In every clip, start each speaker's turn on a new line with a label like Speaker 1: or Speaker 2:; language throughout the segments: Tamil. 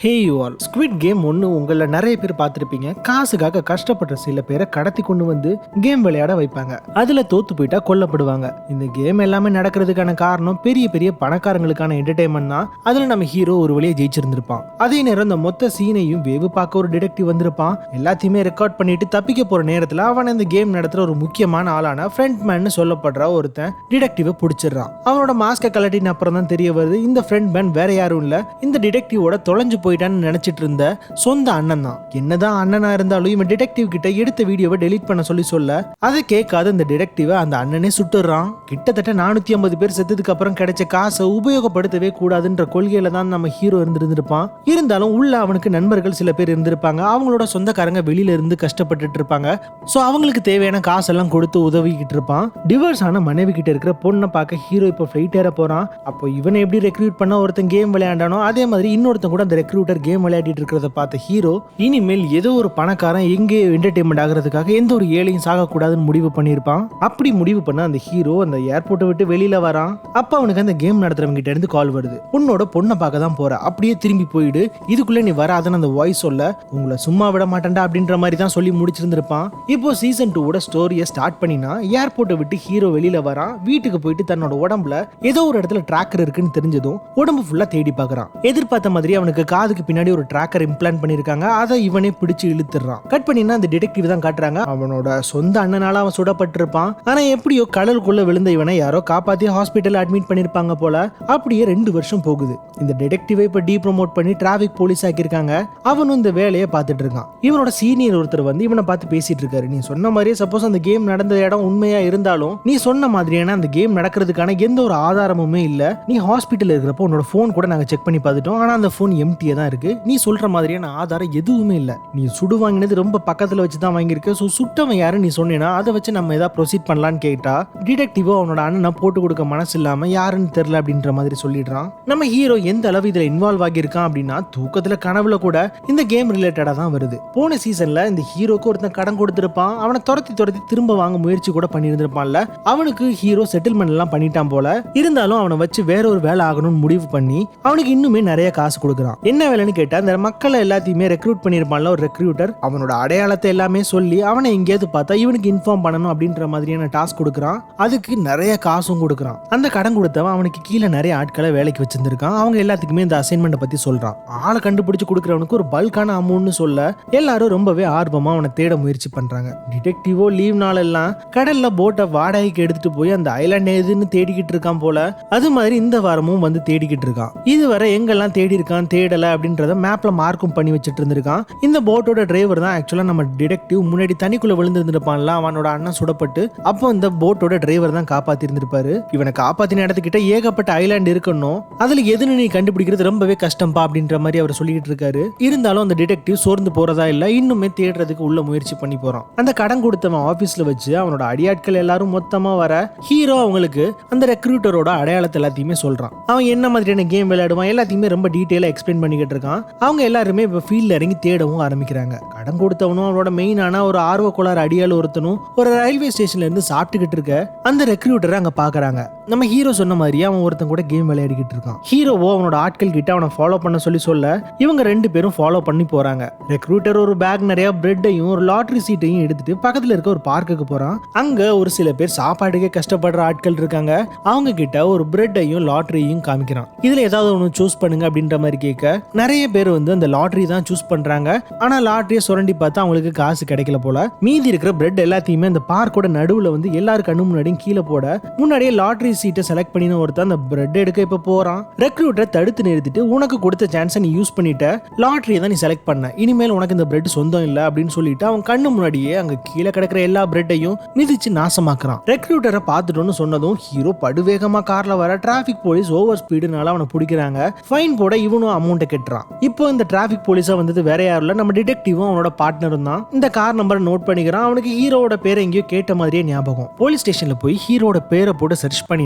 Speaker 1: Hey you all, squid game ஒன்று உங்களில் நிறைய பேர் பார்த்துருப்பீங்க. காசுக்காக கஷ்டப்படுற சில பேரை கடத்தி கொண்டு வந்து கேம் விளையாட வைப்பாங்க. அதில் தோத்து போயிட்டா கொல்லப்படுவாங்க. இந்த கேம் எல்லாமே நடக்கிறதுக்கான காரணம் பெரிய பெரிய பணக்காரங்களுக்கான என்டர்டைன்மெண்ட் தான். அதில் நம்ம ஹீரோ ஒரு வழியை ஜெயிச்சிருந்திருப்பான். அதே நேரம் இந்த மொத்த சீனையும் வேவு பார்க்க ஒரு டிடெக்டிவ் வந்திருப்பான். எல்லாத்தையுமே ரெக்கார்ட் பண்ணிட்டு தப்பிக்க போற நேரத்தில் அவன் இந்த கேம் நடத்துற ஒரு முக்கியமான ஆளான ஃப்ரண்ட் மேன் சொல்லப்படுற ஒருத்தன் டிடெக்டிவை பிடிச்சிடறான். அவனோட மாஸ்கை கலட்டின அப்புறம் தான் தெரிய வருது இந்த ஃப்ரண்ட் மேன் வேற யாரும் இல்ல, இந்த டிடெக்டிவோட தொலைஞ்சு போயிட்டான்னு நினைச்சிட்டு இருந்த சொந்த அண்ணன் தான். என்னதான் அண்ணனா இருந்தாலும் இவன் டிடெக்டிவ் கிட்ட எடுத்த வீடியோவை டெலீட் பண்ண சொல்ல அதை கேட்காத இந்த டிடெக்டிவை அந்த அண்ணனே சுட்டுறான். கிட்டத்தட்ட 450 பேர் செத்ததுக்கு அப்புறம் கிடைச்ச காசை உபயோகப்படுத்தவே கூடாதுன்ற கொள்கையில தான் நம்ம ஹீரோ இருந்திருப்பான். இருந்தாலும் உள்ள அவனுக்கு நண்பர்கள் சில பேர் இருந்திருப்பாங்க. அவங்களோட சொந்தக்காரங்க வெளியில இருந்து கஷ்டப்பட்டு இருப்பாங்க. சோ அவங்களுக்கு தேவையான காசெல்லாம் கொடுத்து உதவிக்கிட்டு இருப்பான். டிவோர்ஸ் ஆன மனைவி கிட்ட இருக்கிற பொண்ணை பார்க்க ஹீரோ இப்போ ஃபிளைட் ஏற போறான். அப்போ இவனை எப்படி ரெக்ரூட் பண்ண ஒருத்தன் கேம் விளையாண்டானோ அதே மாதிரி இன்னொருத்தன் கூட அந்த ரெக்ரூட்டர் கேம் விளையாடிட்டு இருக்கிறத பார்த்த ஹீரோ இனிமேல் ஏதோ ஒரு பணக்காரன் எங்கே என்டர்டைன்மெண்ட் ஆகிறதுக்காக எந்த ஒரு ஏழையும் சாகக்கூடாதுன்னு முடிவு பண்ணியிருப்பான். அப்படி முடிவு பண்ண அந்த ஹீரோ அந்த ஏர்போர்ட்டை விட்டு வெளியில வரான். அப்ப அவனுக்கு அந்த கேம் நடத்துறவங்க கிட்ட இருந்து கால் வருது. உன்னோட பொண்ணை பார்க்க தான் போற, அப்படியே திரும்பி போயிடு, இதுக்குள்ள நீ வராதுன்னு அந்த வாய்ஸ் சொல்ல உங்களை சும்மா விட மாட்டேன்டா அப்படின்ற மாதிரி தான் சொல்லி முடிச்சிருந்திருப்பான். இப்போ சீசன் 2 ஸ்டோரியை ஸ்டார்ட் பண்ணினா ஏர்போர்ட்டை விட்டு ஹீரோ வெளியில வரான். வீட்டுக்கு போயிட்டு தன்னோட உடம்புல ஏதோ ஒரு இடத்துல டிராக்கர் இருக்குன்னு தெரிஞ்சதும் உடம்பு ஃபுல்லா தேடி பார்க்கறான். எதிர்பார்த்த மாதிரி அவனுக்கு காதுக்கு பின்னாடி ஒரு டிராக்கர் இம்ப்ளான்ட் பண்ணிருக்காங்க. அதை இவனே பிடிச்சு இழுத்துறான். கட் பண்ணினா அந்த டிடெக்டிவ் தான் காட்டுறாங்க. அவனோட சொந்த அண்ணனால அவன் சுடப்பட்டிருப்பான். ஆனா எப்படியோ கடலுக்குள்ள விழுந்த இவனை யாரோ காப்பாத்தி ஹாஸ்பிட்டல் அட்மிட் பண்ணிருப்பாங்க போல. அப்படியே 2 வருஷம் போகுது. இந்த டிடெக்டிவை இப்ப டீப்ரமோட் பண்ணி டிராபிக் போலீஸ் ஆக்கியிருக்காங்க. அவனும் இந்த வேலையை பார்த்துட்டு இருக்கான். இவனோட சீனியர் ஒருத்தர் வந்து இவனை பார்த்து பேசிட்டு இருக்காரு. நீ சொன்ன மாதிரியே சப்போஸ் அந்த கேம் நடந்த இடம் உண்மையா இருந்தாலும் நீ சொன்ன மாதிரியான அந்த கேம் நடக்கிறதுக்கான எந்த ஒரு ஆதாரமுமே இல்ல. நீ ஹாஸ்பிட்டல் இருக்கிறப்போ உன்னோட போன் கூட நாங்க செக் பண்ணி பார்த்துட்டோம். ஆனா அந்த போன் எம்டியா தான் இருக்கு. நீ சொல்ற மாதிரியான ஆதாரம் எதுவுமே இல்ல. நீ சுடு வாங்கினது ரொம்ப பக்கத்துல வச்சு தான் வாங்கியிருக்க. சோ சுட்டவன் யாரு நீ சொன்னேன்னா அதை வச்சு நம்ம ஏதாவது ப்ரொசீட் பண்ணலான்னு கேட்டா டிடெக்டிவோ அவனோட அண்ணனை போட்டு கொடுக்க மனசு இல்லாம யாருன்னு தெரியல அப்படின்ற மாதிரி சொல்லிடுறான். நம்ம ஹீரோ எந்த அளவு இதுல இன்வால்வ் ஆகியிருக்கான் அப்படின்னா தூக்கத்துல கனவுல கூட இந்த கேம் ரிலேட்டடா தான் வருது. போன சீசன்ல இந்த ஹீரோக்கு ஒருத்தன் கடன் கொடுத்திருப்பான். அவனை துரத்தி திரும்ப வாங்க முயற்சி கூட பண்ணியிருந்திருப்பான்ல. அவனுக்கு ஹீரோ செட்டில்மெண்ட் எல்லாம் பண்ணிட்டான் போல. இருந்தாலும் அவனை வச்சு வேற ஒரு வேலை ஆகணும்னு முடிவு பண்ணி அவனுக்கு இன்னுமே நிறைய காசு கொடுக்குறான். என்ன வேலைன்னு கேட்டா இந்த மக்களை எல்லாத்தையுமே ரெக்ரூட் பண்ணிருப்பான்ல ஒரு ரெக்ரூட்டர், அவனோட அடையாளத்தை எல்லாமே சொல்லி அவனை எங்கேயாவது பார்த்தா இவனுக்கு இன்ஃபார்ம் பண்ணணும் அப்படின்ற மாதிரியான டாஸ்க் கொடுக்குறான். அதுக்கு நிறைய காசும் கொடுக்குறான். அந்த கடன் கொடுத்தவன் அவனுக்கு கீழே நிறைய ஆட்களை வேலைக்கு வச்சிருந்திருக்கான். அவங்க எல்லாத்துக்குமே இந்த அசைன்மெண்ட் பத்தி சொல்றான். ஆளை கண்டுபிடிச்சு கொடுக்குறவனுக்கு ஒரு பல்கான அமௌண்ட்னு சொல்ல எல்லாரும் ரொம்பவே ஆர்வமா அவனை தேட முயற்சி பண்றாங்க. டிடெக்டிவோ லீவ் நாள் எல்லாம் கடல்ல போட்டை வாடகைக்கு எடுத்துட்டு போய் அந்த ஐலாண்ட் எதுன்னு தேடிக்கிட்டு இருக்கான் போல. அது மாதிரி இந்த வாரமும் வந்து தேடிக்கிட்டு இருக்கான். இதுவரை எங்கெல்லாம் தேடி இருக்கான் தேடல அப்படின்றத மேப்ல மார்க்கும் பண்ணி வச்சுட்டு இருந்திருக்கான். இந்த போட்டோட டிரைவர் தான் ஆக்சுவலா நம்ம டிடெக்டிவ் முன்னாடி தண்ணிக்குள்ள விழுந்திருந்திருப்பான்ல அவனோட அண்ணன் சுடப்பட்டு. அப்போ இந்த போட்டோட டிரைவர் தான் காப்பாத்தி இருந்திருப்பாரு. இவனை காப்பாத்தின இடத்துக்கிட்ட ஏகப்பட்ட ஐலாண்ட் இருக்கணும். அதுல எதுன்னு நீ கண்டுபிடிக்கிறது ரொம்பவே கஷ்டம்பா அப்படின்ற மாதிரி அவர் சொல்லிட்டு இருக்காரு. இருந்தாலும் அந்த டிடெக்டிவ் சோர்ந்து போறதா இல்ல, இன்னுமே தேடுறதுக்கு உள்ள முயற்சி பண்ணி போறான். அந்த கடன் கொடுத்தவன் ஆபீஸ்ல வச்சு அவனோட அடியாட்கள் எல்லாரும் மொத்தமா வர ஹீரோ அவங்களுக்கு அந்த ரெக்ரூட்டரோட அடையாளத்தை எல்லாத்தையுமே சொல்றான். அவன் என்ன மாதிரியான கேம் விளையாடுவான் எல்லாத்தையுமே ரொம்ப டீடைலா எக்ஸ்பிளைன் பண்ணிக்கிட்டு இருக்கான். அவங்க எல்லாருமே இப்ப ஃபீல்ட்ல இறங்கி தேடவும் ஆரம்பிக்கிறாங்க. கடன் கொடுத்தவனும் அவனோட மெயினான ஒரு ஆர்வ கோளாறு அடியால் ஒருத்தனும் ஒரு ரயில்வே ஸ்டேஷன்ல இருந்து சாப்பிட்டுக்கிட்டு இருக்க அந்த ரெக்ரூட்டரை அங்க பாக்குறாங்க. நம்ம ஹீரோ சொன்ன மாதிரி அவன் ஒருத்தன் கூட கேம் விளையாடிக்கிட்டு இருக்கான். ஹீரோவோ அவனோட ஆட்கள் கிட்ட அவனை ஃபாலோ பண்ண சொல்ல இவங்க 2 பேரும் ஃபாலோ பண்ணி போறாங்க. ரெக்ரூட்டர் ஒரு பேக் நிறைய பிரெட்டையும் ஒரு லாட்டரி சீட்டையும் எடுத்துட்டு பக்கத்துல இருக்க ஒரு பார்க்குக்கு போறான். அங்க ஒரு சில பேர் சாப்பாடுக்கே கஷ்டப்படுற ஆட்கள் இருக்காங்க. அவங்க கிட்ட ஒரு பிரெட்டையும் லாட்டரியும் காமிக்கிறான். இதுல ஏதாவது ஒன்று சூஸ் பண்ணுங்க அப்படின்ற மாதிரி கேட்க நிறைய பேர் வந்து அந்த லாட்டரி தான் சூஸ் பண்றாங்க. ஆனா லாட்டரியை சுரண்டி பார்த்தா அவங்களுக்கு காசு கிடைக்கல போல. மீதி இருக்கிற பிரெட் எல்லாத்தையுமே அந்த பார்க்கோட நடுவுல வந்து எல்லாரும் கண்ணு முன்னாடியும் கீழே போட முன்னாடியே லாட்டரி சீட்டை செலக்ட் பண்ணின ஒருத்தன் அந்த பிரெட் எடுக்க இப்ப போறான். ரெக்ரூட்டரை தடுத்து நிறுத்திட்டு உனக்கு கொடுத்த சான்ஸை நீ யூஸ் பண்ணிட்ட, லாட்டரியை தான் நீ செலக்ட் பண்ண, இனிமேல் உனக்கு இந்த பிரெட் சொந்தம் இல்ல அப்படின்னு சொல்லிட்டு அவன் கண்ணு முன்னாடியே அங்க கீழே கிடக்கிற எல்லா பிரெட்டையும் மிதிச்சு நாசமாக்குறான். ரெக்ரூட்டரை பார்த்துட்டோன்னு சொன்னதும் ஹீரோ படுவேகமா கார்ல வர டிராபிக் போலீஸ் ஓவர் ஸ்பீடுனால அவனை பிடிக்கிறாங்க. ஃபைன் போட இவனும் அமௌண்ட் கட்டுறான். இப்போ இந்த டிராபிக் போலீஸா வந்தது வேற யாரும் இல்ல, நம்ம டிடெக்டிவும் அவனோட பார்ட்னரும் தான். இந்த கார் நம்பரை நோட் பண்ணிக்கிறான். அவனுக்கு ஹீரோட பேரை எங்கேயோ கேட்ட மாதிரியே ஞாபகம். போலீஸ் ஸ்டேஷன்ல போய் ஹீரோட பேரை போட்டு சர்ச் பண்ணினா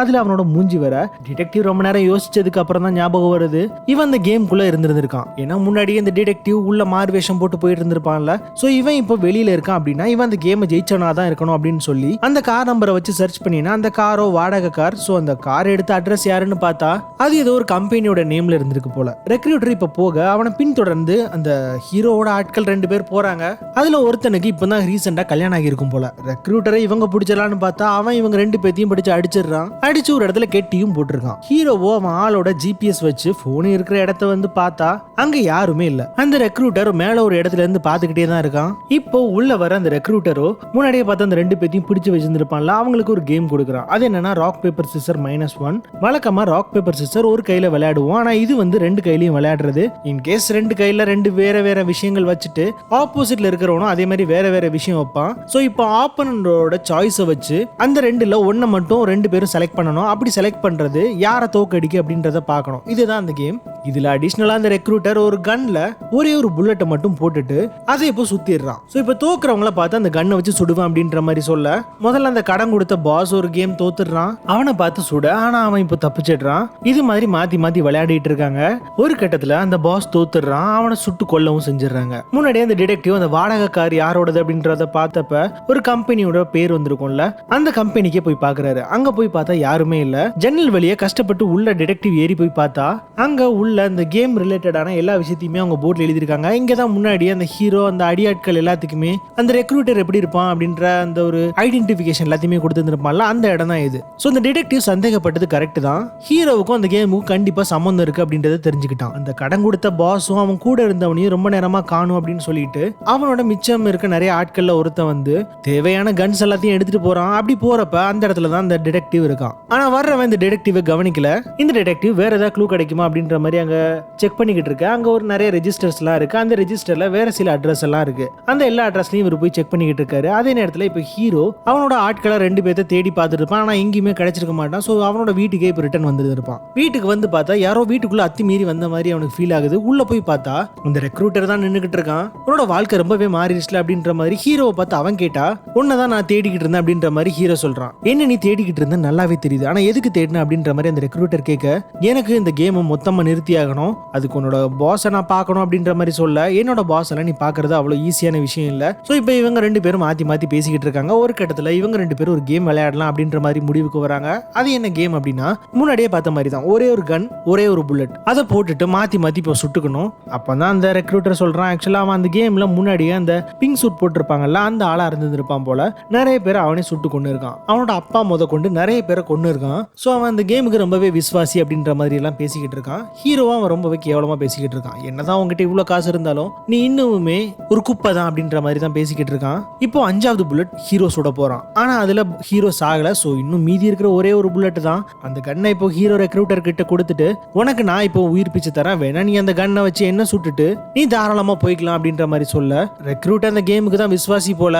Speaker 1: அதுல அவனோட மூஞ்சி வர டிடெக்டிவ் ரொம்ப நேரம் யோசிச்சதுக்கு அப்புறம் தான் ஞாபகம் வருது இவன் அந்த கேம்குள்ள இருந்திருக்கான். ஏன்னா முன்னாடியே இந்த டிடெக்டிவ் உள்ள மாறு வேஷம் போட்டு போயிட்டு இருந்திருப்பான்ல. சோ இவன் இப்போ வெளியில இருக்கான் அப்படின்னா இவன் அந்த கேமை ஜெயிச்சவனா தான் இருக்கணும் அப்படின்னு சொல்லி அந்த கார் நம்பரை வச்சு சர்ச் பண்ணினா அந்த காரோ வாடகை கார். சோ அந்த கார் எடுத்த அட்ரஸ் யாருன்னு பார்த்தா அது ஏதோ ஒரு கம்பெனியோட நேம்ல இருந்திருக்கு போல. ரெக்ரூட்டர் இப்ப போக அவனை பின்தொடர்ந்து அந்த ஹீரோவோட ஆட்கள் 2 பேர் போறாங்க. அதுல ஒருத்தனுக்கு இப்பதான் ரீசெண்டா கல்யாணம் ஆகியிருக்கும் போல. ரெக்ரூட்டரை இவங்க பிடிச்சலான்னு பார்த்தா அவன் இவங்க 2 பேத்தையும் பிடிச்சு அடிச்சிடுறான். அடிச்சு ஒரு இடத்துல கெட்டியும் போட்டிருக்கான். ஹீரோவோ அவன் ஆளோட ஜிபிஎஸ் வச்சு போன் இருக்கிற இடத்த வந்து பார்த்தா அங்க யாருமே இல்ல. அந்த ரெக்ரூட்டர் மேல ஒரு இடத்துல இருந்து பாத்துக்கிட்டே தான் இருக்கான். இப்போ உள்ள வர அந்த ரெக்ரூட்டரோ முன்னாடியே பார்த்து அந்த 2 பேத்தையும் பிடிச்சு வச்சிருந்திருப்பான்ல, அவங்களுக்கு ஒரு கேம் கொடுக்குறான். அது என்னன்னா ராக் பேப்பர் சிசர் -1. வழக்கமா ராக் பேப்பர் சிசர் ஒரு கையில விளையாடுவோம், ஆனா இது வந்து 2 கையிலயும் விளையாடுறது. இன்கேஸ் 2 கையில 2 வேற வேற விஷயங்கள் வச்சுட்டு ஆப்போசிட்ல இருக்கிறவனும் அதே மாதிரி வேற வேற விஷயம் வைப்பான். சோ இப்போ ஆப்பனண்டோட சாய்ஸை வச்சு அந்த 2ல ஒன்ன மட்டும் 2 பேரும் செலக்ட் பண்ணணும். அப்படி செலக்ட் பண்றது யாரை தோக்கடிக்கு அப்படின்றத பார்க்கணும். இதுதான் அந்த கேம். இதுல அடிஷனலா அந்த ரெக்ரூட்டர் ஒரு கன்ல ஒரே ஒரு புல்லட்டை மட்டும் போட்டுட்டு அதை இப்போ சுத்திடுறான். சோ இப்போ தோக்குறவங்கள பார்த்து அந்த கன்னை வச்சு சுடுவான் அப்படின்ற மாதிரி சொல்ல, முதல்ல அந்த கடன் கொடுத்த பாஸ் ஒரு கேம் தோத்துடுறான். அவனை பார்த்து சுட, ஆனா அவன் இப்போ தப்பிச்சிடுறான். இது மாதிரி மாத்தி மாத்தி விளையாடிட்டு இருக்காங்க. ஒரு கட்டத்துல அந்த பாஸ் தோத்துடுறான். அவனை சுட்டு கொல்லவும் செஞ்சிடறாங்க. முன்னாடியே அந்த டிடெக்டிவ் அந்த வாடகைக்கார் யாரோடது அப்படின்றத பார்த்தப்ப ஒரு கம்பெனியோட பேர் வந்திருக்கும்ல, அந்த கம்பெனிக்கே போய் பாக்குறாரு. அங்க போய் பார்த்தா யாருமே இல்ல. ஜன்னல் வழியே கஷ்டப்பட்டு உள்ள டிடெக்டிவ் ஏறி போய் பார்த்தா அங்க உள்ள அந்த கேம் ரிலேட்டடான எல்லா விஷயத்தையுமே அவங்க போர்ட்ல எழுதிருக்காங்க. இங்கதான் முன்னாடி அந்த ஹீரோ அந்த அடியாட்கள் எல்லாத்துக்குமே அந்த ரெக்ரூட்டர் எப்படி இருப்பான் அப்படின்ற அந்த ஒரு ஐடென்டிபிகேஷன் எல்லாத்தையுமே கொடுத்துருப்பான்ல, அந்த இடம் தான் இது. சோ இந்த டிடெக்டிவ் சந்தேகப்பட்டது கரெக்ட் தான். ஹீரோவுக்கும் அந்த கேமுக்கும் கண்டிப்பா சம்பந்தம் இருக்கு அப்படின்றத தெரிஞ்சுக்கிட்டான். அந்த கடன் கொடுத்த பாஸும் அவன் கூட இருந்தவனையும் ரொம்ப நேரமா காணும் அப்படின்னு சொல்லிட்டு அவனோட மிச்சம் இருக்க நிறைய ஆட்கள்ல ஒருத்தன் வந்து தேவையான கன்ஸ் எல்லாத்தையும் எடுத்துட்டு போறான். அப்படி போறப்ப அந்த இடத்துல தான் அந்த டிடெக்டிவ் இருக்கான். ஆனா வர்றவன் இந்த டிடெக்டிவை கவனிக்கல. இந்த டிடெக்டிவ் வேற ஏதாவது க்ளூ கிடைக்குமா அப்படின்ற மாதிரி அங்க செக் பண்ணிக்கிட்டு இருக்கு. அங்க ஒரு நிறைய ரெஜிஸ்டர்ஸ் எல்லாம் இருக்கு. அந்த ரெஜிஸ்டர்ல வேற சில அட்ரஸ் எல்லாம் இருக்கு. அந்த எல்லா அட்ரஸ்லயும் இவர் போய் செக் பண்ணிக்கிட்டு இருக்காரு. அதே நேரத்துல இப்ப ஹீரோ அவனோட ஆட்களை 2 பேர்த்த தேடி பார்த்துட்டு இருப்பான். ஆனா எங்கேயுமே கிடைச்சிருக்க மாட்டான். சோ அவனோட வீட்டுக்கே இப்ப ரிட்டர்ன் வந்து இருப்பான். வீட்டுக்கு வந்து பார்த்தா யாரோ வீட்டுக்குள்ள அத்தி மீறி வந்த மாதிரி அவனுக்கு ஃபீல் ஆகுது. உள்ள போய் பார்த்தா இந்த ரெக்ரூட்டர் தான் நின்னுகிட்டு இருக்கான். உன்னோட வாழ்க்கை ரொம்பவே மாறிடுச்சுல அப்படின்ற மாதிரி ஹீரோவை பார்த்து அவன் கேட்டா, உன்னதான் நான் தேடிக்கிட்டு இருந்தேன் அப்படின்ற மாதிரி ஹீரோ சொல்றான். என்ன நீ தேடிக்கிட்டு இருந்த நல்லாவே தெரியுது, ஆனா எதுக்கு தேடின அப்படின்ற மாதிரி அந்த ரெக்ரூட்டர் கேட்க, எனக்கு இந்த கேமை மொத்தமா நிறுத்தி ஆகணும், அதுக்கு உன்னோட பாஸை நான் பார்க்கணும் அப்படின்ற மாதிரி சொல்ல, என்னோட பாஸ் எல்லாம் நீ பாக்குறது அவ்வளவு ஈஸியான விஷயம் இல்ல. சோ இப்போ இவங்க 2 பேரும் மாத்தி மாத்தி பேசிக்கிட்டு இருக்காங்க. ஒரு கட்டத்துல இவங்க 2 பேரும் ஒரு கேம் விளையாடலாம் அப்படின்ற மாதிரி முடிவுக்கு வராங்க. அது என்ன கேம் அப்படின்னா, முன்னாடியே பார்த்த மாதிரி தான், ஒரே ஒரு கன் ஒரே ஒரு புல்லட், அதை போட்டுட்டு மாத்தி மாத்தி இப்போ சுட்டுக்கணும். அப்பதான் அந்த ரெக்ரூட்டர் சொல்றான், ஆக்சுவலா அவன் அந்த கேம்ல முன்னாடியே அந்த பிங்க் சூட் போட்டிருப்பாங்கல்ல, அந்த ஆளா இருந்திருப்பான் போல. நிறைய பேர் அவனே சுட்டு கொண்டு இருக்கான். அவனோட அப்பா முத கொண்டு நிறைய பேரை கொண்டு இருக்கான். சோ அவன் அந்த கேமுக்கு ரொம்பவே விசுவாசி அப்படின்ற மாதிரி எல்லாம் பேசிக்கிட்டு இருக்கான். ஹீரோவா அவன் ரொம்பவே கேவலமா பேசிக்கிட்டு இருக்கான். என்னதான் உங்ககிட்ட இவ்வளவு காசு இருந்தாலும் நீ இன்னுமே ஒரு குப்பை தான் அப்படின்ற மாதிரி தான் பேசிக்கிட்டு இருக்கான். இப்போ 5வது புல்லட் ஹீரோ சுட போறான். ஆனா அதுல ஹீரோ சாகல. சோ இன்னும் மீதி இருக்கிற ஒரே ஒரு புல்லட் தான். அந்த கன்னை இப்போ ஹீரோ ரெக்ரூட்டர் கிட்ட கொடுத்துட்டு, உனக்கு நான் இப்போ உயிர் பிச்சு தரேன், வேணா நீ அந்த கன்னை வச்சு என்ன சுட்டுட்டு நீ தாராளமா போய்க்கலாம் அப்படின்ற மாதிரி சொல்ல, ரெக்ரூட்டர் அந்த கேமுக்கு தான் விசுவாசி போல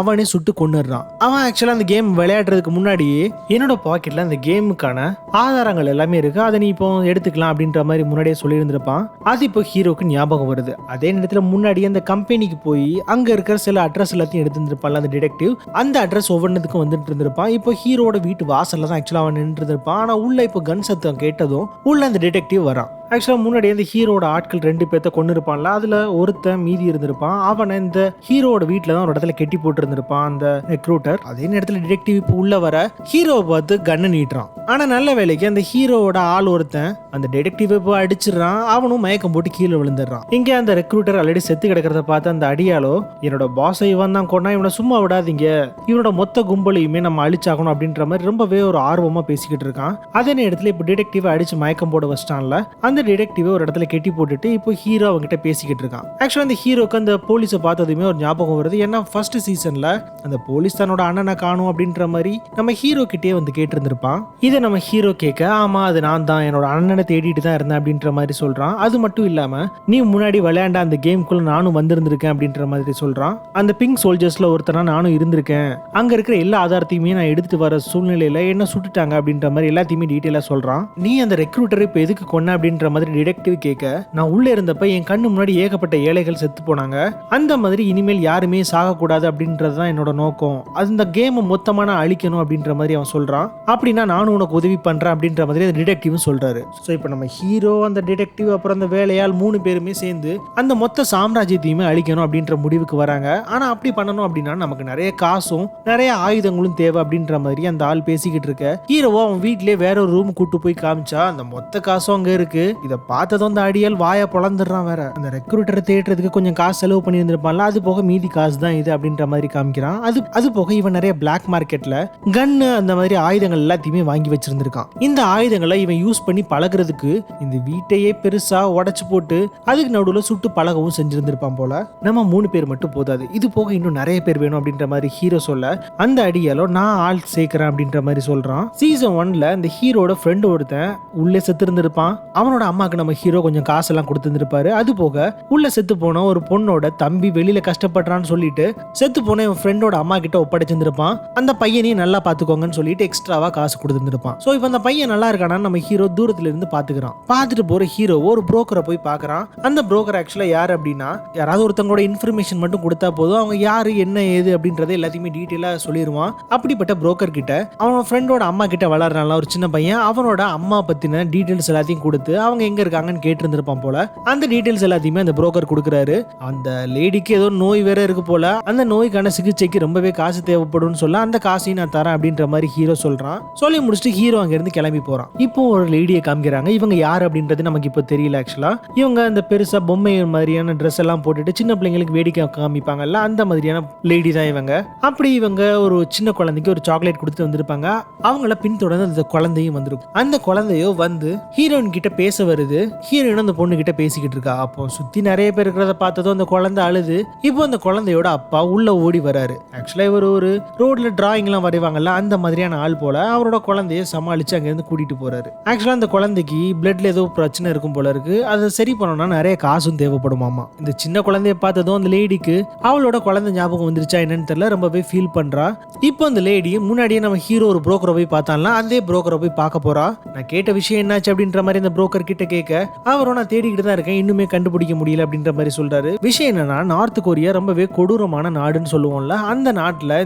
Speaker 1: அவனே சுட்டு கொன்னுறான். அவன் ஆக்சுவலா அந்த கேம் விளையாடுறதுக்கு முன்னாடியே என்னோட பாக்கெட்ல அந்த கேமுக்கான ஆதாரங்கள் எல்லாமே இருக்கு, அதை நீ இப்போ எடுத்துக்கலாம் அப்படின்ற மாதிரி முன்னாடியே சொல்லி இருந்திருப்பான். அது இப்போ ஹீரோக்கு ஞாபகம் வருது. அதே நேரத்துல முன்னாடி அந்த கம்பெனிக்கு போய் அங்க இருக்கிற சில அட்ரஸ் எல்லாத்தையும் எடுத்து இருந்திருப்பான் அந்த டிடெக்டிவ். அந்த அட்ரஸ் ஒவ்வொன்றுக்கும் வந்துட்டு இருந்திருப்பான். இப்போ ஹீரோட வீட்டு வாசல்ல தான் ஆக்சுவலா அவன் நின்று இருந்திருப்பான். ஆனா உள்ள இப்போ கன் சத்தம் கேட்டதும் உள்ள அந்த டிடெக்டிவ் வரான். ஆக்சுவலா முன்னாடி அந்த ஹீரோட ஆட்கள் 2 பேர்த்த கொண்டு இருப்பான்ல, அதுல ஒருத்தன் மீதி இருந்திருப்பான். அவனை இந்த ஹீரோட வீட்டுல தான் ஒரு இடத்துல கெட்டி போட்டு இருந்திருப்பான் அந்த ரெக்ரூட்டர். அதே நேரத்துல டிடெக்டிவ் இப்போ உள்ள வர ஹீரோவை பார்த்து கண்ணை நீட்டுறான். ஆனா நல்ல வேலைக்கு அந்த ஹீரோவோட ஆள் ஒருத்தன் அந்த டிடெக்டிவ் இப்போ அடிச்சிடறான். அவனும் மயக்கம் போட்டு கீழே விழுந்துடுறான். இங்க அந்த ரெக்ரூட்டர் ஆல்ரெடி செத்து கிடக்கிறத பார்த்து அந்த அடியாலோ, என்னோட பாஸை இவன் தான் கொண்டா, இவனை சும்மா விடாதீங்க, இவனோட மொத்த கும்பலையுமே நம்ம அழிச்சாகணும் அப்படின்ற மாதிரி ரொம்பவே ஒரு ஆர்வமா பேசிக்கிட்டு இருக்கான். அதே நேரத்துல இப்போ டிடெக்டிவ் அடிச்சு மயக்கம் போட வச்சிட்டான்ல, அந்த டிடெக்டிவ் ஒரு இடத்துல கெட்டி போட்டுட்டு இப்போ ஹீரோ அவங்கிட்ட பேசிக்கிட்டு இருக்கான். ஆக்சுவலா அந்த ஹீரோக்கு அந்த போலீஸை பார்த்ததுமே ஒரு ஞாபகம் வருது. ஏன்னா ஃபர்ஸ்ட் சீசன்ல அந்த போலீஸ் தன்னோட அண்ணனை காணும் அப்படின்ற மாதிரி நம்ம ஹீரோ கிட்டே வந்து கேட்டு இருந்திருப்பான். இதை நம்ம ஹீரோ கேட்க, ஆமா அது நான் தான், என்னோட அண்ணனை தேடிட்டு தான் இருந்தேன் அப்படின்ற மாதிரி சொல்றான். அது மட்டும் இல்லாம நீ முன்னாடி விளையாண்ட அந்த கேமுக்குள்ள நானும் வந்திருந்திருக்கேன் அப்படின்ற மாதிரி சொல்றான். அந்த பிங்க் சோல்ஜர்ஸ்ல ஒருத்தனா நானும் இருந்திருக்கேன், அங்க இருக்கிற எல்லா ஆதாரத்தையுமே நான் எடுத்துட்டு வர சூழ்நிலையில என்ன சுட்டுட்டாங்க அப்படின்ற மாதிரி எல்லாத்தையுமே டீட்டெயிலா சொல்றான். நீ அந்த ரெக்ரூட்டரை இப்ப எதுக்கு கொன்ன அப்படின்ற மாதிரி டிடெக்டிவ் கேட்க, நான் உள்ள இருந்தப்ப என் கண்ணு முன்னாடி ஏகப்பட்ட ஏழைகள் செத்து போனாங்க, அந்த மாதிரி இனிமேல் யாருமே சாகக்கூடாது அப்படின்றது தான் என்னோட நோக்கம், அந்த கேமை மொத்தமா நான் அழிக்கணும் அப்படின்ற மாதிரி அவன் சொல்றான். அப்படின்னா நானும் உனக்கு உதவி பண்றேன் அப்படின்ற மாதிரி அந்த டிடெக்டிவ் சொல்றாரு. சோ இப்போ நம்ம ஹீரோ அந்த டிடெக்டிவ் அப்புறம் அந்த வேலையால் 3 பேருமே சேர்ந்து அந்த மொத்த சாம்ராஜ்யத்தையுமே அழிக்கணும் அப்படின்ற முடிவுக்கு வராங்க. ஆனா அப்படி பண்ணணும் அப்படின்னா நமக்கு நிறைய காசும் நிறைய ஆயுதங்களும் தேவை அப்படின்ற மாதிரி அந்த ஆள் பேசிக்கிட்டு இருக்க, ஹீரோவோ அவன் வீட்லயே வேற ஒரு ரூம் கூட்டு போய் காமிச்சா அந்த மொத்த காசும் அங்க இருக்கு, இதை பார்த்ததும் அந்த அடியால் வாயை பொழந்துடுறான். வேற அந்த ரெக்ரூட்டரை தேடுறதுக்கு கொஞ்சம் காசு செலவு பண்ணி இருந்திருப்பான்ல, அது போக மீதி காசு தான் இது அப்படின்ற மாதிரி காமிக்கிறான். அது போக இவன் நிறைய பிளாக் மார்க்கெட்ல கன்னு அந்த மாதிரி ஆயுதங்கள் எல்லாத்தையுமே வாங்கி வச்சிருந்திருக்கான். இந்த ஆயுதங்களை இவன் யூஸ் பண்ணி பழகிறதுக்கு இந்த வீட்டையே பெருசா உடைச்சு போட்டு அதுக்கு நடுவில் சுட்டு பழகவும் செஞ்சிருந்திருப்பான் போல. நம்ம 3 பேர் மட்டும் போதாது, இது போக இன்னும் நிறைய பேர் வேணும் அப்படின்ற மாதிரி ஹீரோ சொல்ல, அந்த அடியாலோ நான் ஆள் சேர்க்கிறேன் அப்படின்ற மாதிரி சொல்றான். சீசன் 1ல இந்த ஹீரோட ஃப்ரெண்ட் ஒருத்தன் உள்ளே செத்து இருந்திருப்பான். அவனோட அம்மாக்கு நம்ம ஹீரோ கொஞ்சம் காசெல்லாம் கொடுத்துருப்பாரு. அது போக உள்ள செத்து போன ஒரு பொண்ணோட தம்பி வெளியில கஷ்டப்படுறான்னு சொல்லிட்டு செத்து போன என் ஃப்ரெண்டோட அம்மா கிட்ட ஒப்படைச்சிருந்திருப்பான். அந்த பையனையும் நல்லா பாத்துக்கோங்கன்னு சொல்லிட்டு எக்ஸ்ட்ராவா காசு கொடுத்துருப்பான். சோ இப்ப அந்த பையன் நல்லா இருக்கானா நம்ம ஹீரோ தூரத்துல இருந்து பாத்துக்கிறான். பார்த்துட்டு போற ஹீரோ ஒரு புரோக்கரை போய் பாக்குறான். அந்த புரோக்கர் ஆக்சுவலா யாரு அப்படின்னா, யாராவது ஒருத்தவங்களோட இன்ஃபர்மேஷன் மட்டும் கொடுத்தா போதும், அவங்க யாரு என்ன ஏது அப்படின்றத எல்லாத்தையுமே டீட்டெயிலா சொல்லிடுவான். அப்படிப்பட்ட புரோக்கர் கிட்ட அவனோட ஃப்ரெண்டோட அம்மா கிட்ட வளர்றான்ல ஒரு சின்ன பையன், அவனோட அம்மா பத்தின டீட்டெயில்ஸ் எல்லாத்தையும் கொடுத்து அவங்க எங்க இருக்காங்கன்னு கேட்டு இருந்திருப்பான் போல. அந்த டீட்டெயில்ஸ் எல்லாத்தையுமே அந்த புரோக்கர் கொடுக்குறாரு. அந்த லேடிக்கு ஏதோ நோய் வேற இருக்கு போல, அந்த நோய்க்கான சிகிச்சைக்கு ரொம்பவே காசு தேவைப்படும் சொல்ல, அந்த காசையும் நான் தரேன் அப்படின்ற மாதிரி ஹீரோ சொல்றான். சொல்லி முடிச்சுட்டு ஹீரோ அங்க இருந்து கிளம்பி போறான். இப்போ ஒரு லேடியை காமிக்கிறாங்க. இவங்க யார் அப்படின்றது நமக்கு இப்போ தெரியல. ஆக்சுவலா இவங்க அந்த பெருசா பொம்மை மாதிரியான ட்ரெஸ் எல்லாம் போட்டுட்டு சின்ன பிள்ளைங்களுக்கு வேடிக்கை காமிப்பாங்கல்ல, அந்த மாதிரியான லேடி தான் இவங்க. அப்படி இவங்க ஒரு சின்ன குழந்தைக்கு ஒரு சாக்லேட் கொடுத்து வந்திருப்பாங்க. அவங்கள பின்தொடர்ந்து அந்த குழந்தையும் வந்திருக்கும். அந்த குழந்தையோ வந்து ஹீரோயின் கிட்ட பேச வருது. ஹீரோயின் அந்த பொண்ணு கிட்ட பேசிக்கிட்டு இருக்கா. அப்போ சுத்தி நிறைய பேர் இருக்கிறத பார்த்ததும் அந்த குழந்தை அழுது. இப்போ அந்த குழந்தையோட அப்பா உள்ள ஓடி வராரு. ஆக்சுவலா இவர் ஒரு ரோட்ல டிராயிங் எல்லாம் வரைவாங்கல்ல, அந்த மாதிரியான ஆள் போல அவரோட குழந்தைய சமாளிச்சு அங்க இருந்து கூட்டிட்டு போறாரு. ஆக்சுவலா அந்த குழந்தைக்கு பிளட்ல ஏதோ பிரச்சனை இருக்கும் போல இருக்கு. அதை சரி பண்ணணும்னா நிறைய காசும் தேவைப்படுமாமா. இந்த சின்ன குழந்தைய பார்த்ததும் அந்த லேடிக்கு அவளோட குழந்தை ஞாபகம் வந்துருச்சா என்னன்னு தெரியல, ரொம்பவே ஃபீல் பண்றா. இப்போ அந்த லேடி முன்னாடியே நம்ம ஹீரோ ஒரு புரோக்கரை போய் பார்த்தான்ல, அதே புரோக்கரை போய் பார்க்க போறா. நான் கேட்ட விஷயம் என்னாச்சு அப்படின்ற மாதிரி அந்த புரோக்கர் கிட்ட கேட்க, அவரும் நான் தேடிக்கிட்டு தான் இருக்கேன், இன்னுமே கண்டுபிடிக்க முடியல அப்படின்ற மாதிரி சொல்றாரு. விஷயம் என்னன்னா, நார்த் கொரியா ரொம்பவே கொடூரமான நாடுன்னு சொல்லுவோம்ல, அந்த நாட்டுல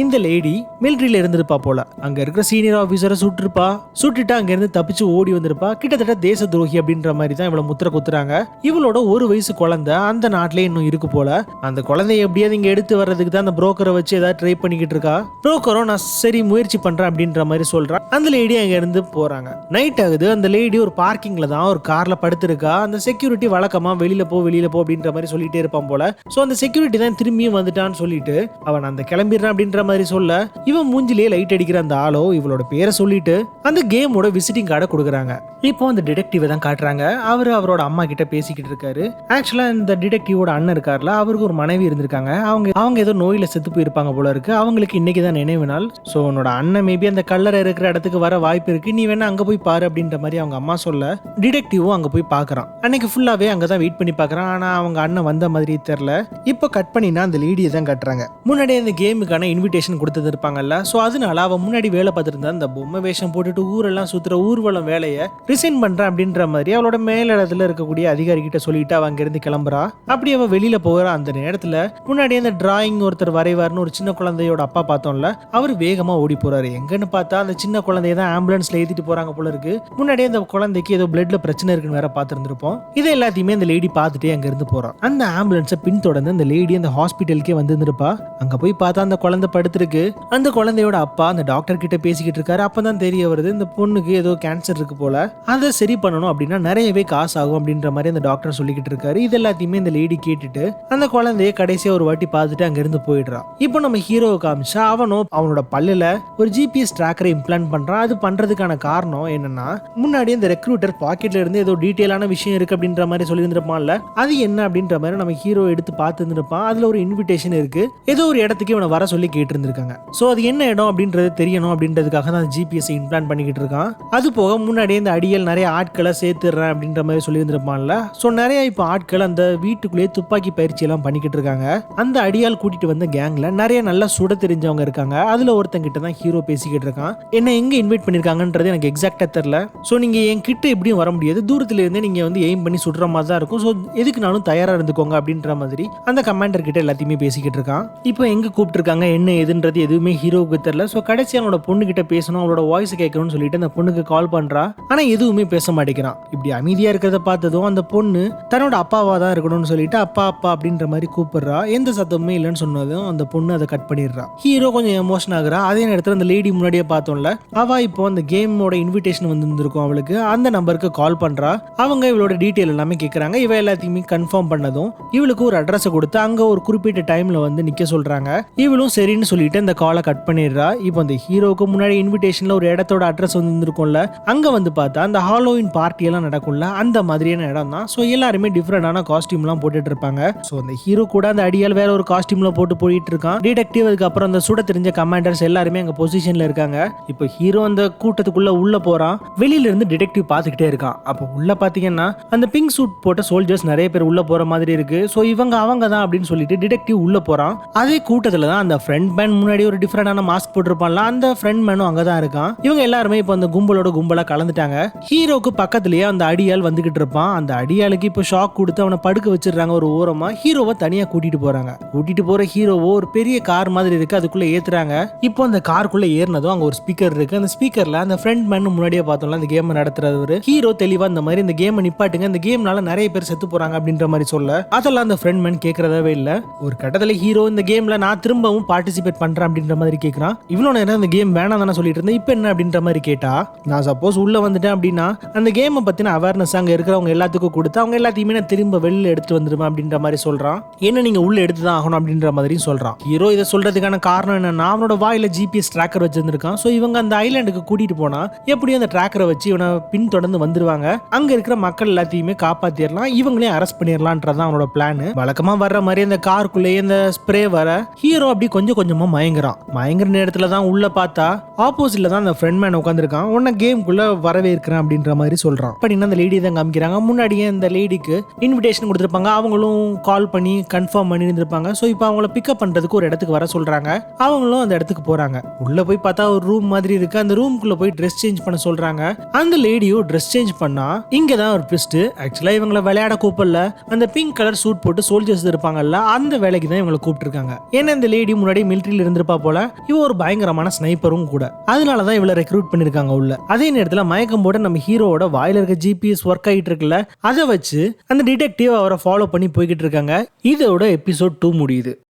Speaker 1: இந்த லேடி மிலிட்டரியில இருந்திருப்பா போல. அங்க இருக்கிற சீனியர் ஆபீசரை சுட்டுட்டு அங்க இருந்து தப்பிச்சு ஓடி வந்திருப்பா. கிட்டத்தட்ட தேச துரோகி அப்படின்ற மாதிரி தான் இவளை முத்திர குத்துறாங்க. இவளோட 1 வயசு குழந்தை அந்த நாட்டிலே இன்னும் இருக்கு போல. அந்த குழந்தைய எப்படியாவது இங்க எடுத்து வர்றதுக்கு தான் அந்த புரோக்கரை வச்சு ஏதாவது ட்ரை பண்ணிக்கிட்டு இருக்கா. புரோக்கரும் நான் சரி முயற்சி பண்றேன் அப்படின்ற மாதிரி சொல்றான். அந்த லேடி அங்க இருந்து போறாங்க. நைட் ஆகுது. அந்த லேடி ஒரு பார்க்கிங்ல தான் ஒரு கார்ல படுத்திருக்கா. அந்த செக்யூரிட்டி வழக்கமா வெளியில போ அப்படின்ற மாதிரி சொல்லிட்டே இருப்பான் போல. சோ அந்த செக்யூரிட்டி தான் திரும்பியும் வந்துட்டான்னு சொல்லிட்டு அவன் அந்த கிளம்பிடுறான் அப்படின்ற மாதிரி சொல்ல, இவன் மூஞ்சிலேயே லைட் அடிக்கிற அந்த ஆளோ இவளோட பேரை சொல்லிட்டு அந்த கேமோட விசிட்டிங் கார்டை கொடுக்குறாங்க. இப்போ அந்த டிடெக்டிவ் தான் காட்டுறாங்க. அவரோட அம்மா கிட்ட பேசிக்கிட்டு இருக்காரு. ஆக்சுவலா இந்த டிடெக்டிவோட அண்ணன் இருக்காருல, அவருக்கு ஒரு மனைவி இருந்திருக்காங்க. அவங்க ஏதோ நோயில செத்து போயிருப்பாங்க போல இருக்கு. அவங்களுக்கு இன்னைக்கு தான் நினைவு நாள். சோ உன்னோட அண்ணன் மேபி அந்த கல்லறை இருக்கிற இடத்துக்கு வர வாய்ப்பு இருக்கு, நீ வேணா அங்க போய் பாரு அப்படின்ற மாதிரி அவங்க அம்மா சொல்ல, டிடெக்டிவும் அங்க போய் பாக்குறான். அன்னைக்கு ஃபுல்லாவே அங்கதான் வெயிட் பண்ணி பாக்குறான். ஆனா அவங்க அண்ணன் வந்த மாதிரி தெரியல. இப்போ கட் பண்ணினா அந்த லேடியை தான் காட்டுறாங்க. முன்னாடியே இந்த கேமுக்கான இன்விடேஷன் கொடுத்து இருப்பாங்கல்ல, சோ அதனால அவன் முன்னாடி வேலை பார்த்துருந்தா அந்த பொம்மை வேஷம் போட்டுட்டு ஊரெல்லாம் சுத்துற ஊர்வலம் வேலையை ரிசைன் பண்றேன் அப்படின்ற மாதிரி அவளோட மேலிடத்துல இருக்கக்கூடிய அதிகாரி கிட்ட சொல்லிட்டு அவ அங்க இருந்து கிளம்புறா. அப்படி அவ வெளியில போகிற அந்த நேரத்துல முன்னாடி அந்த டிராயிங் ஒருத்தர் வரைவார்னு ஒரு சின்ன குழந்தையோட அப்பா பார்த்தோம்ல, அவர் வேகமா ஓடி போறாரு. எங்கன்னு பார்த்தா அந்த சின்ன குழந்தைய தான் ஆம்புலன்ஸ்ல ஏத்திட்டு போறாங்க போல இருக்கு. முன்னாடியே அந்த குழந்தைக்கு ஏதோ பிளட்ல பிரச்சனை இருக்குன்னு வேற பார்த்திருந்திருப்போம். இதை எல்லாத்தையுமே அந்த லேடி பார்த்துட்டே அங்க இருந்து போறான். அந்த ஆம்புலன்ஸை பின்தொடர்ந்து அந்த லேடி அந்த ஹாஸ்பிட்டலுக்கே வந்திருப்பா. அங்க போய் பார்த்தா அந்த குழந்தை படுத்திருக்கு. அந்த குழந்தையோட அப்பா அந்த டாக்டர் கிட்ட பேசிக்கிட்டு இருக்காரு. அப்பதான் தெரிய வருது இந்த பொண்ணுக்கு ஏதோ கேன்சர் இருக்கு போல, அதை சரி பண்ணணும் அப்படின்னா நிறையவே காசு ஆகும் அப்படின்ற மாதிரி அந்த டாக்டர் சொல்லிக்கிட்டு இருக்காரு. இது எல்லாத்தையுமே இந்த லேடி கேட்டுட்டு அந்த குழந்தைய கடைசியா ஒரு வாட்டி பார்த்துட்டு அங்க இருந்து போயிடுறான். இப்போ நம்ம ஹீரோவை காமிச்சா அவனோட பல்லுல ஒரு ஜிபிஎஸ் டிராக்கரை இம்ப்ளான்ட் பண்றான். அது பண்றதுக்கான காரணம் என்னன்னா, முன்னாடி இந்த ரெக்ரூட்டர் பாக்கெட்ல இருந்து ஏதோ டீடைலான விஷயம் இருக்கு அப்படின்ற மாதிரி சொல்லி இருந்திருப்பான்ல, அது என்ன அப்படின்ற மாதிரி நம்ம ஹீரோ எடுத்து பார்த்து இருந்திருப்பான். அதுல ஒரு இன்விடேஷன் இருக்கு, ஏதோ ஒரு இடத்துக்கு இவனை வர சொல்லி கேட்டு இருந்திருக்காங்க. சோ அது என்ன இடம் அப்படின்றது தெரியணும் அப்படின்றதுக்காக தான் ஜிபிஎஸ் இம்ப்ளான்ட் பண்ணிக்கிட்டு இருக்கான். அது போக முன்னாடியே இந்த அடியல் நிறைய ஆட்களை சேர்த்துறேன் அப்படின்ற மாதிரி சொல்லி இருந்திருப்பான்ல, சோ நிறைய இப்போ ஆட்கள் அந்த வீட்டுக்குள்ளேயே துப்பாக்கி பயிற்சி எல்லாம் பண்ணிக்கிட்டு இருக்காங்க. அந்த அடியால் கூட்டிட்டு வந்த கேங்ல நிறைய நல்லா சுட தெரிஞ்சவங்க இருக்காங்க. அதுல ஒருத்தங்கிட்ட தான் ஹீரோ பேசிக்கிட்டு இருக்கான். என்ன எங்க இன்வைட் பண்ணிருக்காங்கன்றது எனக்கு எக்ஸாக்டா தெரியல. சோ நீங்க என் கிட்ட எப்படியும் வர முடியாது, தூரத்துல இருந்தே நீங்க வந்து எய்ம் பண்ணி சுடுற மாதிரி தான் இருக்கும். சோ எதுக்குனாலும் தயாரா இருந்துக்கோங்க அப்படின்ற மாதிரி அந்த கமாண்டர் கிட்ட எல்லாத்தையுமே பேசிக்கிட்டு இருக்கான். இப்போ எங்க கூப்பிட்டு இருக்காங்க என்ன எதுன்றது எதுவுமே ஹீரோவுக்கு தெரியல. சோ கடைசி அவனோட பொண்ணு கிட்ட பேசணும், அவளோட வாய்ஸ் கேட்கணும்னு சொல்லிட்டு அந்த பொண்ணுக்கு கால் பண்றா. ஆனா எதுவுமே பேச மாட்டேங்கிறான். இப்படி அமைதியா இருக்கிறத பார்த்ததும் அந்த பொண்ணு தன்னோட அப்பாவா தான் இருக்கணும்னு சொல்லிட்டு அப்பா அப்பா அப்படின்ற மாதிரி கூப்பிடுறா. எந்த சத்தமுமே இல்லைன்னு சொன்னதும் அந்த பொண்ணு அதை கட் பண்ணிடுறா. ஹீரோ கொஞ்சம் எமோஷன் ஆகுறா. அதே நேரத்தில் அந்த லேடி முன்னாடியே பார்த்தோம்ல, அவ இப்போ அந்த கேமோட இன்விடேஷன் வந்து இருந்திருக்கும் அவளுக்கு. அந்த நம்பருக்கு கால் பண்றா. அவங்க இவளோட டீட்டெயில் எல்லாமே கேட்கறாங்க. இவ எல்லாத்தையுமே கன்ஃபார்ம் பண்ணதும் இவளுக்கு ஒரு அட்ரஸ் கொடுத்து அங்க ஒரு குறிப்பிட்ட டைம்ல வந்து நிக்க சொல்றாங்க. இவளும் சரின்னு சொல்லிட்டு இந்த காலை கட் பண்ணிடுறா. இப்போ அந்த ஹீரோவுக்கு முன்னாடி இன்விடேஷன்ல ஒரு இடத்தோட அட்ரஸ் வந்து இருந்திருக்கும்ல, அங்க வந்து பார்த்தா அந்த ஹாலோவின் பார்ட்டி எல்லாம் நடக்கும்ல, அந்த மாதிரியான இடம் தான். ஸோ எல்லாருமே டிஃப்ரெண்டான காஸ்டியூம்லாம் போட்டுட்டு இருப்பாங்க. ஸோ அந்த ஹீரோ கூட அந்த அடியால் வேற ஒரு காஸ்டியூம்ல போயிட்டு இருக்கான். டிடெக்டிவ் அதுக்கப்புறம் அந்த சுட தெரிஞ்ச கமாண்டர்ஸ் எல்லாருமே அங்க பொசிஷன்ல இருக்காங்க. இப்போ ஹீரோ அந்த கூட்டத்துக்குள்ள உள்ள போறான். வெளியில இருந்து டிடெக்டிவ் பார்த்துக்கிட்டே இருக்கான். அப்போ உள்ள பாத்தீங்கன்னா அந்த பிங்க் சூட் போட்ட சோல்ஜர்ஸ் நிறைய பேர் உள்ள போற மாதிரி இருக்கு. ஸோ அவங்க தான் அப்படின்னு சொல்லிட்டு டிடெக்டிவ் உள்ள போறான். அதே கூட்டத்துல தான் அந்த ஃப்ரெண்ட் மேன் முன்னாடி ஒரு டிஃபரெண்டான மாஸ்க் போட்டிருப்பான்ல, அந்த ஃப்ரெண்ட் மேனும் அங்கதான் இருக்கான். இவங்க எல்லாருமே இப்போ அந்த கும்பலா கலந்துட்டாங்க. ஹீரோக்கு பக்கத்துலயே அந்த அடியால் வந்துகிட்டு இருப்பான். அந்த அடியாளுக்கு இப்போ ஷாக் கொடுத்து அவனை படுக்க வச்சிடுறாங்க ஒரு ஓரமா. ஹீரோவை தனியா கூட்டிட்டு போற ஹீரோவோ ஒரு பெரிய கார் மாதிரி இருக்கு, அதுக்குள்ள ஏத்துறாங்க. இப்போ அந்த காருக்குள்ள ஏறினதும் அங்க ஒரு ஸ்பீக்கர் இருக்கு. அந்த ஸ்பீக்கர்ல அந்த ஃப்ரெண்ட் மேன் முன்னாடியே பார்த்தோம்ல அந்த கேம் நடத்துறவர் ஹீரோ தெளிவா இந்த மாதிரி இந்த கேம் நிப்பாட்டுங்க, இந்த கேம்னால நிறைய பேர் செத்து போறாங்க அப்படின்ற மாதிரி சொல்ல, அதெல்லாம் அந்த ஃப்ரெண்ட் மேன் கேட்கறதவே இல்ல. ஒரு கட்டத்துல ஹீரோ இந்த கேம்ல நான் திரும்பவும் பார்ட்டிசிபேட் பண்றேன் அப்படின்ற மாதிரி கேட்கறான். இவ்வளவு நேரம் இந்த கேம் வேணாம் தானே சொல்லிட்டு இருந்தேன், இப்போ என்ன அப்படின்ற மாதிரி கேட்டா, நான் சப்போஸ் உள்ள வந்துட்டேன் அப்படின்னா அந்த கேமை பத்தின அவேர்னஸ் அங்க இருக்கிறவங்க எல்லாத்துக்கும் கொடுத்து அவங்க எல்லாத்தையுமே நான் திரும்ப வெளில எடுத்துட்டு வந்துருவேன் அப்படின்ற மாதிரி சொல்றான். என்ன நீங்க உள்ள எடுத்துதான் ஆகணும் அப்படின்ற மாதிரி சொல்றான். ஹீரோ இதை சொல்றதுக்கான காரணம் என்னன்னா, அவனோட வாயில ஜிபிஎஸ் ட்ராக்கர் வச்சிருந்திருக்கான். ஸோ இவங்க அந்த ஐலாண்டுக்கு கூட்டிட்டு போனா எப்படியும் அந்த ட்ராக்கரை வச்சு இவனை பின் தொடர்ந்து வந்துருவாங்க. அங்க இருக்கிற மக்கள் எல்லாத்தையுமே காப்பாத்திடலாம், இவங்களையும் அரெஸ்ட் பண்ணிடலாம்ன்றதான் அவனோட பிளான். வழக்கமா வர்ற மாதிரி அந்த காருக்குள்ளேயே இந்த ஸ்ப்ரே வர ஹீரோ அப்படி கொஞ்சம் கொஞ்சமா மயங்குற நேரத்துல தான் உள்ள பார்த்தா ஆப்போசிட்ல தான் அந்த ஃப்ரெண்ட் மேன் உட்காந்துருக்கான். உன்ன கேம்குள்ள வரவே இருக்கிறேன் அப்படின்ற மாதிரி சொல்றான். அப்படின்னா அந்த லேடி தான் காமிக்கிறாங்க. முன்னாடியே இந்த லேடிக்கு இன்விடேஷன் கொடுத்துருப்பாங்க, அவங்களும் கால் பண்ணி கன்ஃபார்ம் பண்ணி இருந்திருப்பாங்க. ஸோ இப்போ அவங்கள பிக்கப் பண்றதுக்கு ஒரு இடத்துக்கு வர சொல்றாங்க. அவங்களும் அந்த இடத்துக்கு போறாங்க. உள்ள போய் பார்த்தா ஒரு ரூம் மாதிரி இருக்கு. அந்த ரூம்குள்ள போய் ட்ரெஸ் சேஞ்ச் பண்ண சொல்றாங்க. அந்த லேடியோ ட்ரெஸ் சேஞ்ச் பண்ணா இங்கதான் ஒரு ட்விஸ்ட். ஆக்சுவலா இவங்களை விளையாட கூப்பிடல, அந்த பிங்க் கலர் சூட் போட்டு சோல்ஜர்ஸ் இருப்பாங்கல்ல, அந்த வேலைக்கு தான் இவங்களை கூப்பிட்டுருக்காங்க. ஏன்னா இந்த லேடி முன்னாடி மிலிட்டரியில இருந்திருப்பா போல, இவ ஒரு பயங்கரமான ஸ்னைப்பரும் கூட, அதனாலதான் இவளை ரெக்ரூட் பண்ணிருக்காங்க உள்ள. அதே நேரத்துல மயக்கம் போட நம்ம ஹீரோவோட வாயில இருக்க ஜிபிஎஸ் ஒர்க் ஆகிட்டு இருக்குல்ல, அதை வச்சு அந்த டிடெக்டிவ் அவரை ஃபாலோ பண்ணி போய்கிட்டு இருக்காங்க. இதோட எபிசோட் 2 முடியுது.